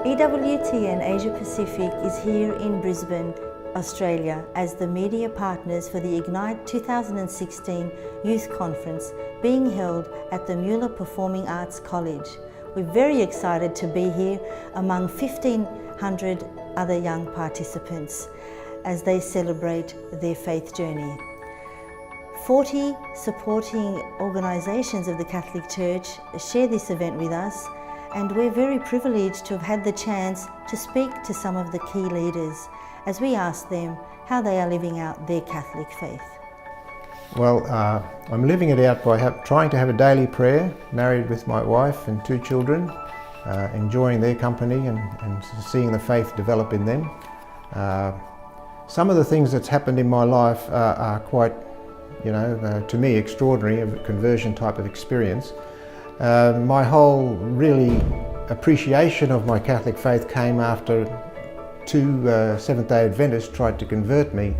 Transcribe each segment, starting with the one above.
EWTN Asia Pacific is here in Brisbane, Australia, as the media partners for the Ignite 2016 Youth Conference being held at the Mueller Performing Arts College. We're very excited to be here among 1,500 other young participants as they celebrate their faith journey. 40 supporting organisations of the Catholic Church share this event with us, and we're very privileged to have had the chance to speak to some of the key leaders as we ask them how they are living out their Catholic faith. Well, I'm living it out by trying to have a daily prayer, married with my wife and 2 children, enjoying their company and seeing the faith develop in them. Some of the things that's happened in my life are quite, to me, extraordinary, a conversion type of experience. My whole really appreciation of my Catholic faith came after 2 Seventh-day Adventists tried to convert me,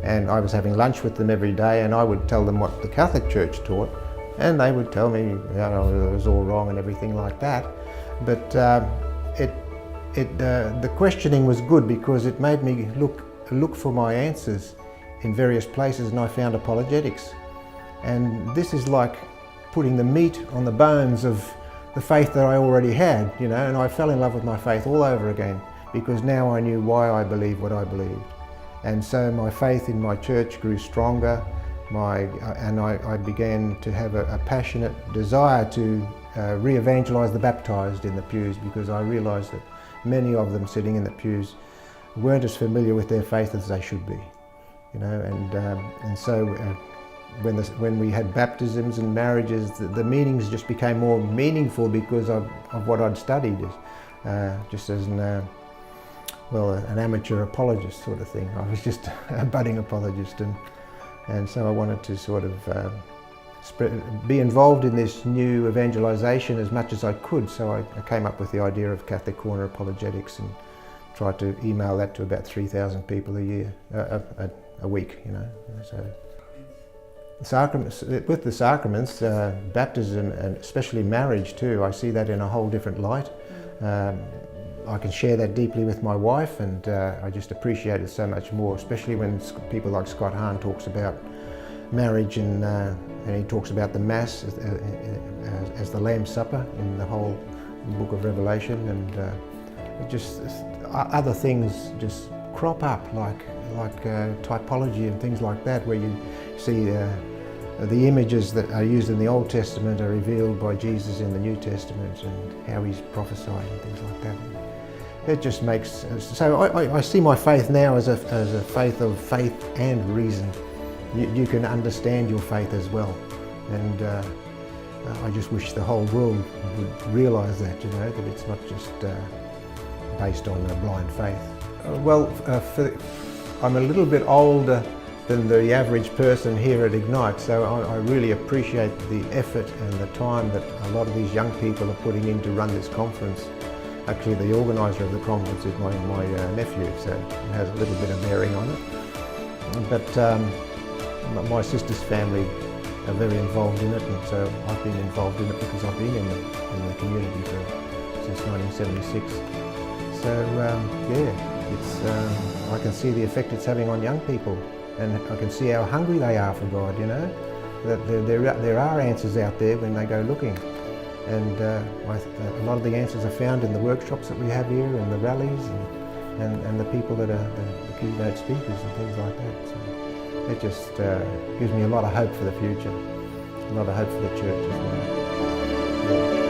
and I was having lunch with them every day, and I would tell them what the Catholic Church taught, and they would tell me it was all wrong and everything like that. But the questioning was good because it made me look for my answers in various places, and I found apologetics. And this is like putting the meat on the bones of the faith that I already had, and I fell in love with my faith all over again because now I knew why I believed what I believed. And so my faith in my church grew stronger, and I began to have a passionate desire to re-evangelise the baptised in the pews, because I realised that many of them sitting in the pews weren't as familiar with their faith as they should be, and so when we had baptisms and marriages, the meanings just became more meaningful because of what I'd studied, just as an amateur apologist sort of thing. I was just a budding apologist, and so I wanted to sort of be involved in this new evangelisation as much as I could. So I came up with the idea of Catholic Corner Apologetics and tried to email that to about 3,000 people a year, a week, So with the sacraments, baptism and especially marriage too, I see that in a whole different light. I can share that deeply with my wife, and I just appreciate it so much more, especially when people like Scott Hahn talks about marriage, and he talks about the Mass as the Lamb's Supper in the whole book of Revelation, and just other things just crop up like typology and things like that, where you see the images that are used in the Old Testament are revealed by Jesus in the New Testament, and how he's prophesied and things like that. It just makes, so I see my faith now as a faith of faith and reason. You can understand your faith as well, and I just wish the whole world would realise that, that it's not just based on a blind faith. I'm a little bit older than the average person here at Ignite, so I really appreciate the effort and the time that a lot of these young people are putting in to run this conference. Actually, the organiser of the conference is my nephew, so it has a little bit of bearing on it. But my sister's family are very involved in it, and so I've been involved in it because I've been in the community since 1976. So I can see the effect it's having on young people, and I can see how hungry they are for God, that there are answers out there when they go looking. And a lot of the answers are found in the workshops that we have here, and the rallies, and the people that are the keynote speakers and things like that. So it just gives me a lot of hope for the future, a lot of hope for the church as well. Yeah.